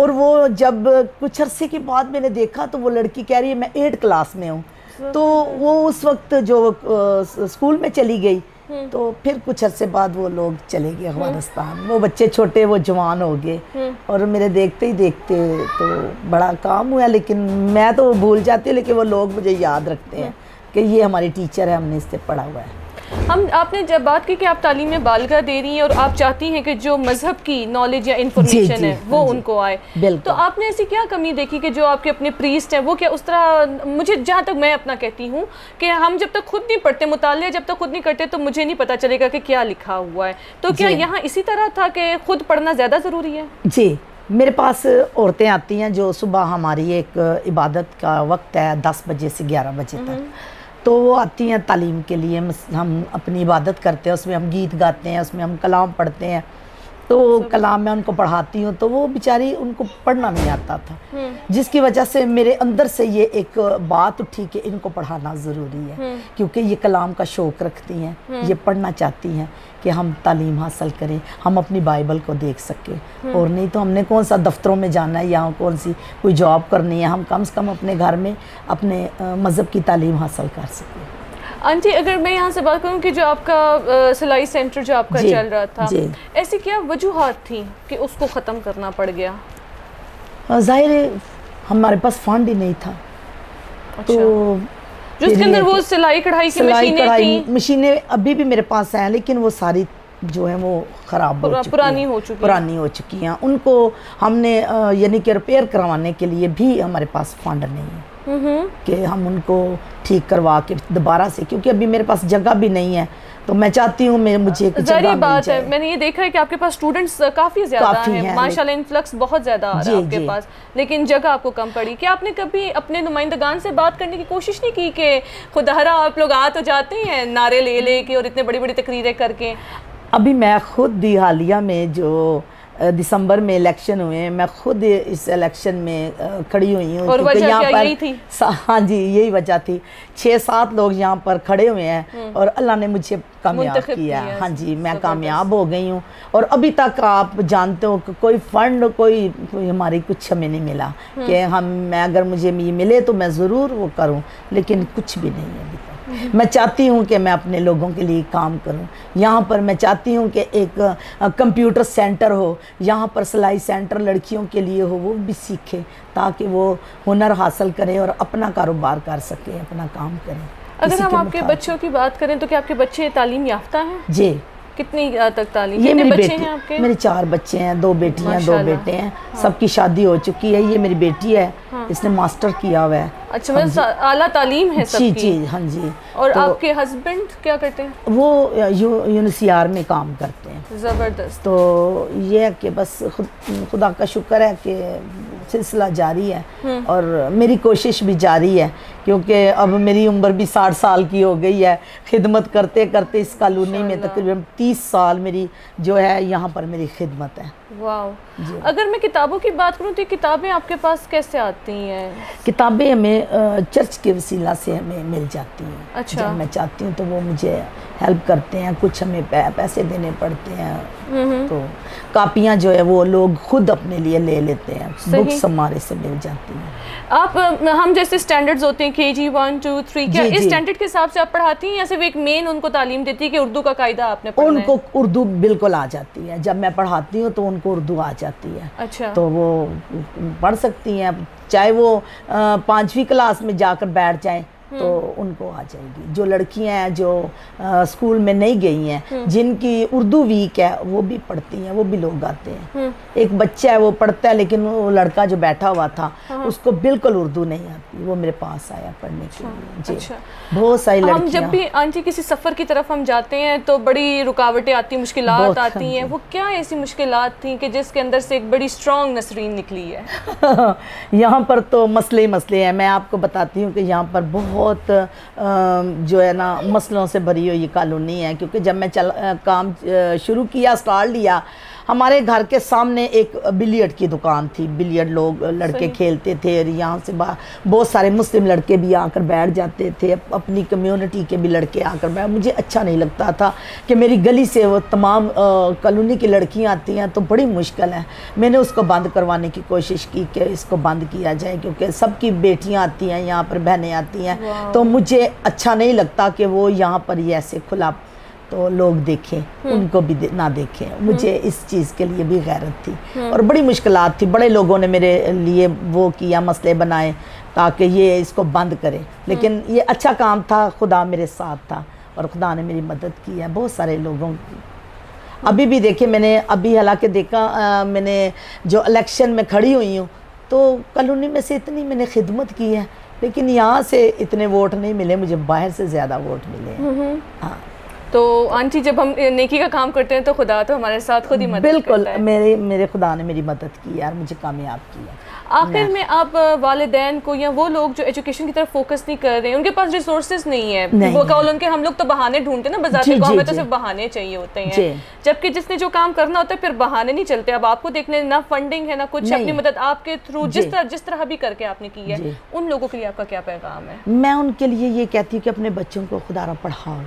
اور وہ جب کچھ عرصے کے بعد میں نے دیکھا تو وہ لڑکی کہہ رہی ہے میں 8 کلاس میں ہوں، تو وہ اس وقت جو اسکول میں چلی گئی، تو پھر کچھ عرصے بعد وہ لوگ چلے گئے افغانستان. وہ بچے چھوٹے وہ جوان ہو گئے، اور میرے دیکھتے ہی دیکھتے تو بڑا کام ہوا، لیکن میں تو بھول جاتی ہوں، لیکن وہ لوگ مجھے یاد رکھتے ہیں کہ یہ ہماری ٹیچر ہے، ہم نے اس سے پڑھا ہوا ہے. آپ نے جب بات کی کہ آپ تعلیم بالغہ دے رہی ہیں اور آپ چاہتی ہیں کہ جو مذہب کی نالج یا انفارمیشن ہے وہ ان کو آئے، تو آپ نے ایسی کیا کمی دیکھی کہ جو آپ کے اپنے پریسٹ ہیں وہ کیا اس طرح، مجھے جہاں تک میں اپنا کہتی ہوں کہ ہم جب تک خود نہیں پڑھتے، مطالعہ جب تک خود نہیں کرتے تو مجھے نہیں پتہ چلے گا کہ کیا لکھا ہوا ہے، تو کیا یہاں اسی طرح تھا کہ خود پڑھنا زیادہ ضروری ہے؟ جی، میرے پاس عورتیں آتی ہیں جو صبح ہماری ایک عبادت کا وقت ہے 10 بجے سے 11 بجے تک، تو وہ آتی ہیں تعلیم کے لیے. ہم اپنی عبادت کرتے ہیں، اس میں ہم گیت گاتے ہیں، اس میں ہم کلام پڑھتے ہیں، تو کلام میں ان کو پڑھاتی ہوں. تو وہ بیچاری ان کو پڑھنا نہیں آتا تھا، جس کی وجہ سے میرے اندر سے یہ ایک بات اٹھی کہ ان کو پڑھانا ضروری ہے، کیونکہ یہ کلام کا شوق رکھتی ہیں، یہ پڑھنا چاہتی ہیں کہ ہم تعلیم حاصل کریں، ہم اپنی بائبل کو دیکھ سکیں. اور نہیں تو ہم نے کون سا دفتروں میں جانا ہے یا کون سی کوئی جاب کرنی ہے، ہم کم سے کم اپنے گھر میں اپنے مذہب کی تعلیم حاصل کر سکیں. آنٹی اگر میں یہاں سے بات کروں کہ جو آپ کا سلائی سینٹر جو آپ کا چل رہا تھا، ایسی کیا وجوہات تھیں کہ اس کو ختم کرنا پڑ گیا؟ ظاہر ہے ہمارے پاس فنڈ ہی نہیں تھا، تو جس کے اندر وہ سلائی کڑھائی کی مشینیں ابھی بھی میرے پاس ہیں، لیکن وہ ساری جو ہیں وہ خراب پرانی ہو چکی ہیں. ان کو ہم نے یعنی کہ ریپیئر کروانے کے لیے بھی ہمارے پاس فنڈ نہیں ہے کہ ہم ان کو ٹھیک کروا کے دوبارہ سے، کیونکہ ابھی میرے پاس جگہ بھی نہیں ہے، تو میں چاہتی ہوں مجھے ایک جگہ مل بات جائے. ہے، میں نے یہ دیکھا ہے کہ آپ کے پاس اسٹوڈنٹس کافی زیادہ ہیں، ماشاءاللہ انفلکس بہت زیادہ آ رہا ہے آپ کے پاس، لیکن جگہ آپ کو کم پڑی. کیا آپ نے کبھی اپنے نمائندگان سے بات کرنے کی کوشش نہیں کی کہ خداہرا آپ لوگ آ تو جاتے ہیں نعرے لے لے کے اور اتنے بڑی بڑی تقریریں کر کے؟ ابھی میں خود حالیہ میں جو دسمبر میں الیکشن ہوئے ہیں، میں خود اس الیکشن میں کھڑی ہوئی ہوں، اور وجہ کیا یہی تھی؟ ہاں جی، یہی وجہ تھی. 6-7 لوگ یہاں پر کھڑے ہوئے ہیں اور اللہ نے مجھے کامیاب کیا ہے. ہاں جی، میں کامیاب ہو گئی ہوں، اور ابھی تک آپ جانتے ہو کہ کوئی فنڈ کوئی ہماری کچھ ہمیں نہیں ملا کہ میں اگر مجھے یہ ملے تو میں ضرور وہ کروں، لیکن کچھ بھی نہیں ہے ابھی تک. میں چاہتی ہوں کہ میں اپنے لوگوں کے لیے کام کروں. یہاں پر میں چاہتی ہوں کہ ایک کمپیوٹر سینٹر ہو، یہاں پر سلائی سینٹر لڑکیوں کے لیے ہو، وہ بھی سیکھیں تاکہ وہ ہنر حاصل کریں اور اپنا کاروبار کر سکیں، اپنا کام کریں. اگر ہم آپ کے بچوں کی بات کریں تو کیا آپ کے بچے تعلیم یافتہ ہیں؟ جی. کتنی تک تعلیم؟ یہ میری بچے ہیں آپ کے؟ میرے 4 بچے ہیں، 2 بیٹیاں 2 بیٹے ہیں. سب کی شادی ہو چکی ہے. یہ میری بیٹی ہے، اس نے ماسٹر کیا ہوا ہے. اچھا، اعلیٰ تعلیم ہے سب کی؟ جی ہاں جی. اور آپ کے ہسبینڈ کیا کرتے ہیں؟ وہ UNCR میں کام کرتے ہیں. زبردست. تو یہ ہے کہ بس خدا کا شکر ہے کہ سلسلہ جاری ہے، اور میری کوشش بھی جاری ہے، کیونکہ اب میری عمر بھی 60 سال کی ہو گئی ہے. خدمت کرتے کرتے اس کالونی میں تقریباً 30 سال میری جو ہے یہاں پر میری خدمت ہے. واو. اگر میں کتابوں کی بات کروں تو یہ کتابیں آپ کے پاس کیسے آتی ہیں؟ کتابیں ہمیں چرچ کے وسیلہ سے ہمیں مل جاتی ہیں. اچھا. جب میں چاہتی ہوں تو وہ مجھے ہیلپ کرتے ہیں، کچھ ہمیں پیسے دینے پڑتے ہیں، تو کاپیاں جو ہے وہ لوگ خود اپنے لیے لے لیتے ہیں. بکس ہمارے سے مل جاتی ہیں. آپ ہم جیسے سٹینڈرڈز ہوتے ہیں KG 1 2 3، کیا اس سٹینڈرڈ کے حساب سے آپ پڑھاتی ہیں یا صرف ایک مین ان کو تعلیم دیتی ہے کہ اردو کا قاعدہ آپ نے پڑھنا ہے؟ ان کو اردو بالکل آ جاتی ہے. جب میں پڑھاتی ہوں تو ان کو اردو آ جاتی ہے. اچھا. تو وہ پڑھ سکتی ہیں، چاہے وہ 5ویں کلاس میں جا کر بیٹھ جائیں تو ان کو آ جائے گی. جو لڑکیاں ہیں جو اسکول میں نہیں گئی ہیں، جن کی اردو ویک ہے، وہ بھی پڑھتی ہیں، وہ بھی لوگ آتے ہیں. ایک بچہ ہے وہ پڑھتا ہے، لیکن وہ لڑکا جو بیٹھا ہوا تھا اس کو بالکل اردو نہیں آتی، وہ میرے پاس آیا پڑھنے کے لیے. جی. بہت ساری لڑکیاں. ہم جب بھی آنٹی کسی سفر کی طرف ہم جاتے ہیں تو بڑی رکاوٹیں آتی ہیں، مشکلات آتی ہیں. وہ کیا ایسی مشکلات تھیں کہ جس کے اندر سے ایک بڑی اسٹرانگ نسرین نکلی ہے؟ یہاں پر تو مسئلے ہیں. میں آپ کو بتاتی ہوں کہ یہاں پر بہت جو ہے نا مسئلوں سے بھری ہوئی کالونی ہے، کیونکہ جب میں کام شروع کیا، سٹارٹ لیا، ہمارے گھر کے سامنے ایک بلیئرڈ کی دکان تھی، بلیئرڈ لوگ لڑکے کھیلتے تھے، اور یہاں سے بہت سارے مسلم لڑکے بھی آ کر بیٹھ جاتے تھے، اپنی کمیونٹی کے بھی لڑکے آ کر بیٹھ. مجھے اچھا نہیں لگتا تھا کہ میری گلی سے وہ تمام کالونی کی لڑکیاں آتی ہیں تو بڑی مشکل ہے. میں نے اس کو بند کروانے کی کوشش کی کہ اس کو بند کیا جائے، کیونکہ سب کی بیٹیاں آتی ہیں یہاں پر، بہنیں آتی ہیں، تو مجھے اچھا نہیں لگتا کہ وہ یہاں پر یہ ایسے کھلا تو لوگ دیکھیں، ان کو بھی نہ دیکھیں. مجھے اس چیز کے لیے بھی غیرت تھی اور بڑی مشکلات تھی. بڑے لوگوں نے میرے لیے وہ کیا، مسئلے بنائے تاکہ یہ اس کو بند کرے، لیکن یہ اچھا کام تھا، خدا میرے ساتھ تھا اور خدا نے میری مدد کی ہے بہت سارے لوگوں کی. ابھی بھی دیکھیں، میں نے ابھی حالانکہ دیکھا، میں نے جو الیکشن میں کھڑی ہوئی ہوں تو کالونی میں سے اتنی میں نے خدمت کی ہے، لیکن یہاں سے اتنے ووٹ نہیں ملے، مجھے باہر سے زیادہ ووٹ ملے ہیں. ہاں تو آنٹی جب ہم نیکی کا کام کرتے ہیں تو خدا تو ہمارے ساتھ خود ہی مدد بالکل کرتا ہے. میرے خدا نے میری مدد کی اور مجھے کامیاب کیا. آخر میں آپ والدین کو یا وہ لوگ جو ایجوکیشن کی طرف فوکس نہیں کر رہے ہیں، ان کے پاس ریسورسز نہیں ہے، وہ قول ان کے ہم لوگ تو بہانے ڈھونڈتے ہیں نا بذات کو، ہمیں تو صرف بہانے چاہیے ہوتے ہیں، جبکہ جس نے جو کام کرنا ہوتا ہے پھر بہانے نہیں چلتے. اب آپ کو دیکھنے نہ فنڈنگ ہے نہ کچھ، اپنی مدد آپ کے تھرو جس طرح بھی کر کے آپ نے کی ہے، ان لوگوں کے لیے آپ کا کیا پیغام ہے؟ میں ان کے لیے یہ کہتی ہوں کہ اپنے بچوں کو خدا را پڑھاؤ،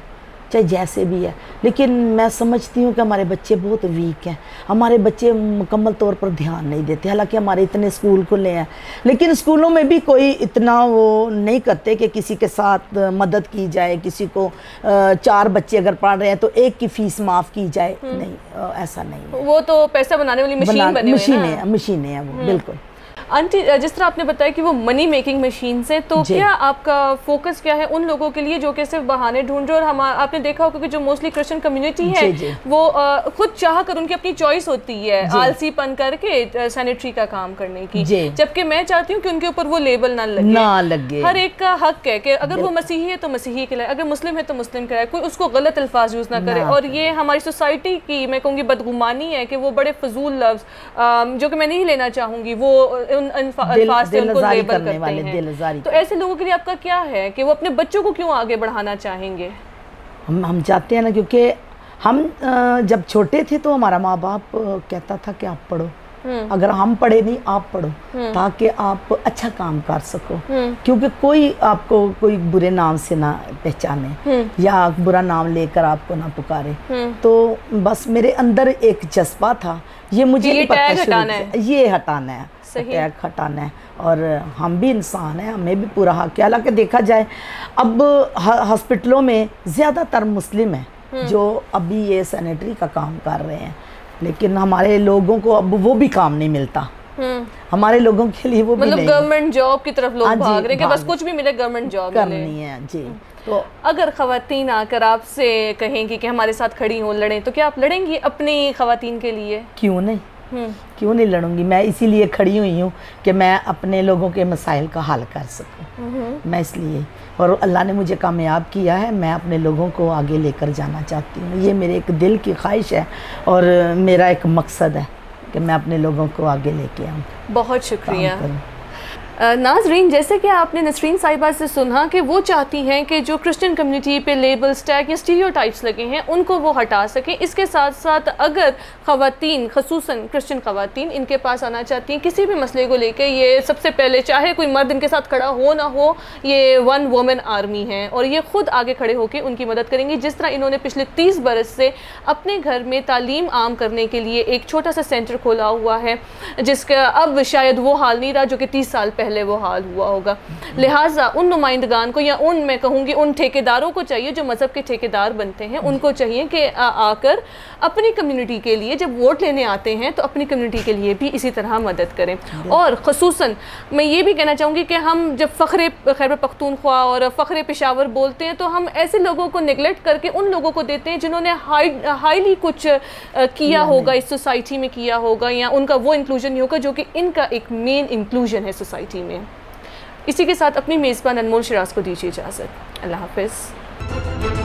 چاہے جیسے بھی ہے، لیکن میں سمجھتی ہوں کہ ہمارے بچے بہت ویک ہیں، ہمارے بچے مکمل طور پر دھیان نہیں دیتے. حالانکہ ہمارے اتنے اسکول کھلے ہیں، لیکن اسکولوں میں بھی کوئی اتنا وہ نہیں کرتے کہ کسی کے ساتھ مدد کی جائے. کسی کو 4 بچے اگر پڑھ رہے ہیں تو ایک کی فیس معاف کی جائے، نہیں، ایسا نہیں ہے. وہ تو پیسہ بنانے والی مشینیں ہیں وہ. بالکل. آنٹی جس طرح آپ نے بتایا کہ وہ منی میکنگ مشینز ہیں، تو کیا آپ کا فوکس کیا ہے ان لوگوں کے لیے جو کہ صرف بہانے ڈھونڈ رہے، اور آپ نے دیکھا ہوگا کہ جو موسٹلی کرسچن کمیونٹی ہے وہ خود چاہ کر، ان کی اپنی چوائس ہوتی ہے آلسی پن کر کے سینیٹری کا کام کرنے کی، جبکہ میں چاہتی ہوں کہ ان کے اوپر وہ لیبل نہ لگے. ہر ایک کا حق ہے کہ اگر وہ مسیحی ہے تو مسیحی کہلائے، اگر مسلم ہے تو مسلم کہلائے، کوئی اس کو غلط الفاظ یوز نہ کرے. اور یہ ہماری سوسائٹی کی میں کہوں گی بدگمانی ہے کہ وہ بڑے فضول لفظ جو کہ میں نہیں لینا چاہوں گی، وہ الفاظ سے ان کو لیبل کرتے ہیں. تو ایسے لوگوں کے لیے آپ کا کیا ہے کہ وہ اپنے بچوں کو کیوں آگے بڑھانا چاہیں گے؟ ہم چاہتے ہیں نا، کیونکہ ہم جب چھوٹے تھے تو ہمارا ماں باپ کہتا تھا کہ آپ پڑھو، اگر ہم پڑھے نہیں آپ پڑھو تاکہ آپ اچھا کام کر سکو، کیونکہ کوئی آپ کو کوئی برے نام سے نہ پہچانے یا برا نام لے کر آپ کو نہ پکارے. تو بس میرے اندر ایک جذبہ تھا، یہ مجھے یہ ہٹانا ہے، اٹیک ہٹانا ہے. اور ہم بھی انسان ہیں، ہمیں بھی پورا حق ہے. حالانکہ دیکھا جائے اب ہاسپٹلوں میں زیادہ تر مسلم ہیں جو ابھی یہ سینیٹری کا کام کر رہے ہیں، لیکن ہمارے لوگوں کو اب وہ بھی کام نہیں ملتا. ہمارے لوگوں کے لیے وہ مطلب گورنمنٹ جاب کی طرف لوگ بھاگ رہے ہیں کہ بس کچھ بھی ملے گورنمنٹ جاب کرنی ہے. جی. تو اگر خواتین آ کر آپ سے کہیں گی کہ ہمارے ساتھ کھڑی ہوں، لڑیں، تو کیا آپ لڑیں گی اپنی خواتین کے لیے؟ کیوں نہیں لڑوں گی. میں اسی لیے کھڑی ہوئی ہوں کہ میں اپنے لوگوں کے مسائل کا حل کر سکوں. میں اس لیے، اور اللہ نے مجھے کامیاب کیا ہے، میں اپنے لوگوں کو آگے لے کر جانا چاہتی ہوں. یہ میرے ایک دل کی خواہش ہے اور میرا ایک مقصد ہے کہ میں اپنے لوگوں کو آگے لے کے آؤں. بہت شکریہ. ناظرین، جیسے کہ آپ نے نسرین صاحبہ سے سنا کہ وہ چاہتی ہیں کہ جو کرسچن کمیونٹی پہ لیبلز، ٹیگ یا اسٹیریوٹائپس لگے ہیں ان کو وہ ہٹا سکیں. اس کے ساتھ ساتھ اگر خواتین، خصوصاً کرسچن خواتین، ان کے پاس آنا چاہتی ہیں کسی بھی مسئلے کو لے کے، یہ سب سے پہلے چاہے کوئی مرد ان کے ساتھ کھڑا ہو نہ ہو، یہ 1 وومن آرمی ہے اور یہ خود آگے کھڑے ہو کے ان کی مدد کریں گی. جس طرح انہوں نے پچھلے 30 برس سے اپنے گھر میں تعلیم عام کرنے کے لیے ایک چھوٹا سا سینٹر کھولا ہوا ہے، جس کا اب شاید وہ حال نہیں رہا جو کہ 30 سال پہلے وہ حال ہوا ہوگا. لہٰذا ان نمائندگان کو، یا ان میں کہوں گی ان ٹھیکیداروں کو چاہیے جو مذہب کے ٹھیکیدار بنتے ہیں، ان کو چاہیے کہ آ کر اپنی کمیونٹی کے لیے جب ووٹ لینے آتے ہیں تو اپنی کمیونٹی کے لیے بھی اسی طرح مدد کریں. اور خصوصاً میں یہ بھی کہنا چاہوں گی کہ ہم جب فخر خیبر پختونخوا اور فخر پشاور بولتے ہیں تو ہم ایسے لوگوں کو نگلیکٹ کر کے ان لوگوں کو دیتے ہیں جنہوں نے ہائیلی کچھ کیا ہوگا، اس سوسائٹی میں کیا ہوگا، یا ان کا وہ انکلوژن نہیں ہوگا جو کہ ان کا ایک مین انکلوژن ہے سوسائٹی میں. اسی کے ساتھ اپنی میزبان انمول شراز کو دیجیے اجازت. اللہ حافظ.